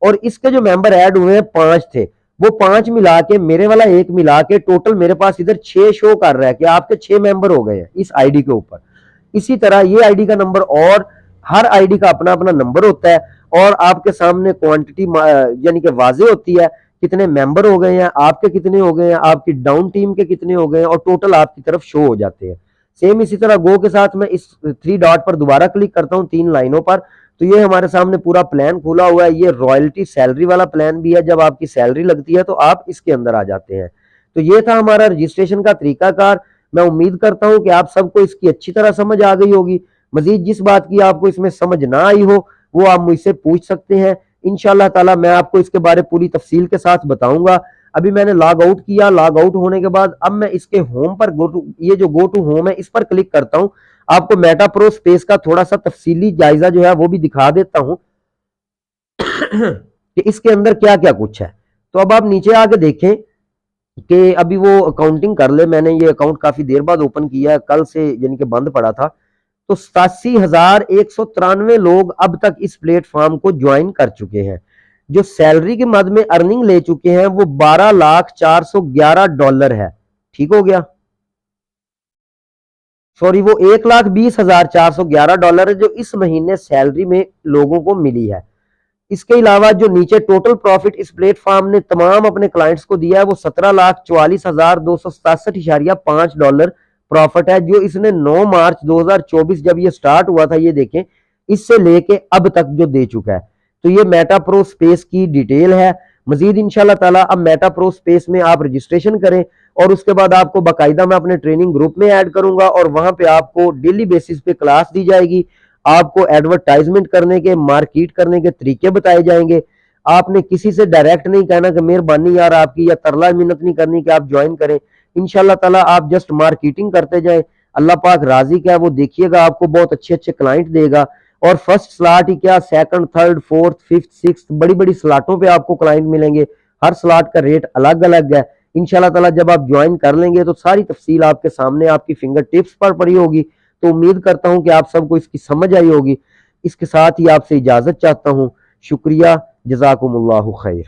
और इसके जो मेंबर ऐड हुए हैं 5 थे, वो 5 मिला के मेरे वाला 1 मिला के टोटल मेरे पास इधर 6 शो कर रहा है कि आपके 6 मेंबर हो गए हैं इस आईडी के ऊपर। इसी तरह ये आईडी का नंबर, और हर आईडी का अपना अपना नंबर होता है, और आपके सामने क्वांटिटी यानी कि वाजे होती है कितने मेंबर हो गए हैं, आपके कितने हो गए हैं, आपकी डाउन टीम के कितने हो गए हैं, और टोटल आपकी तरफ शो हो जाते हैं। सेम इसी तरह गो के साथ मैं इस 3 डॉट पर दोबारा क्लिक करता हूं 3 लाइनों पर, तो ये हमारे सामने पूरा प्लान खुला हुआ है। ये रॉयल्टी सैलरी वाला प्लान भी है, जब आपकी सैलरी लगती है तो आप इसके अंदर आ जाते हैं। तो ये था हमारा रजिस्ट्रेशन का तरीकाकार। मैं उम्मीद करता हूं कि आप सबको इसकी अच्छी तरह समझ आ गई होगी। मजीद जिस बात की आपको इसमें समझ ना आई हो वो आप मुझसे पूछ सकते हैं। इंशाल्लाह ताला मैं आपको इसके बारे पूरी तफसील के साथ बताऊंगा। अभी मैंने लॉग आउट किया, लॉग आउट होने के बाद अब मैं इसके होम पर ये जो गो टू होम है इस पर क्लिक करता हूं। आपको मेटा प्रो स्पेस का थोड़ा सा तफसीली जायजा जो है वो भी दिखा देता हूं कि इसके अंदर क्या क्या कुछ है। तो अब आप नीचे आके देखें कि अभी वो अकाउंटिंग कर ले। मैंने ये अकाउंट काफी देर बाद ओपन किया है, कल से यानी कि बंद पड़ा था। तो 87,193 लोग अब तक इस प्लेटफॉर्म को ज्वाइन कर चुके हैं। जो सैलरी के मद में अर्निंग ले चुके हैं वो $12,411 है। ठीक हो गया, सॉरी वो $1,20,411 है जो इस महीने सैलरी में लोगों को मिली है। इसके अलावा जो नीचे टोटल प्रॉफिट इस प्लेटफॉर्म ने तमाम अपने क्लाइंट्स को दिया है वो $17,44,267.5 प्रॉफिट है, जो इसने 9 मार्च 2024 जब ये स्टार्ट हुआ था, ये देखें, इससे लेके अब तक जो दे चुका है। तो ये मेटा प्रो स्पेस की डिटेल है। मजीद इंशाल्लाह ताला अब मेटा प्रो स्पेस में आप रजिस्ट्रेशन करें और उसके बाद आपको बाकायदा मैं अपने ट्रेनिंग ग्रुप में ऐड करूंगा और वहां पे आपको डेली बेसिस पे क्लास दी जाएगी। आपको एडवर्टाइजमेंट करने के, मार्केट करने के तरीके बताए जाएंगे। आपने किसी से डायरेक्ट नहीं कहना कि मेहरबानी यार आपकी, या तरला मिन्नत नहीं करनी कि आप ज्वाइन करें। इंशाल्लाह ताला आप जस्ट मार्केटिंग करते जाए, अल्लाह पाक राजी क्या है वो देखिएगा, आपको बहुत अच्छे अच्छे क्लाइंट देगा। और फर्स्ट स्लॉट ही क्या, second, third, fourth, fifth, sixth, बड़ी बड़ी स्लॉटों पे आपको क्लाइंट मिलेंगे। हर स्लॉट का रेट अलग अलग है। इंशाल्लाह ताला जब आप ज्वाइन कर लेंगे तो सारी तफसील आपके सामने आपकी फिंगर टिप्स पर पड़ी होगी। तो उम्मीद करता हूं कि आप सबको इसकी समझ आई होगी। इसके साथ ही आपसे इजाजत चाहता हूं। शुक्रिया, जज़ाकुमुल्लाहु खैर।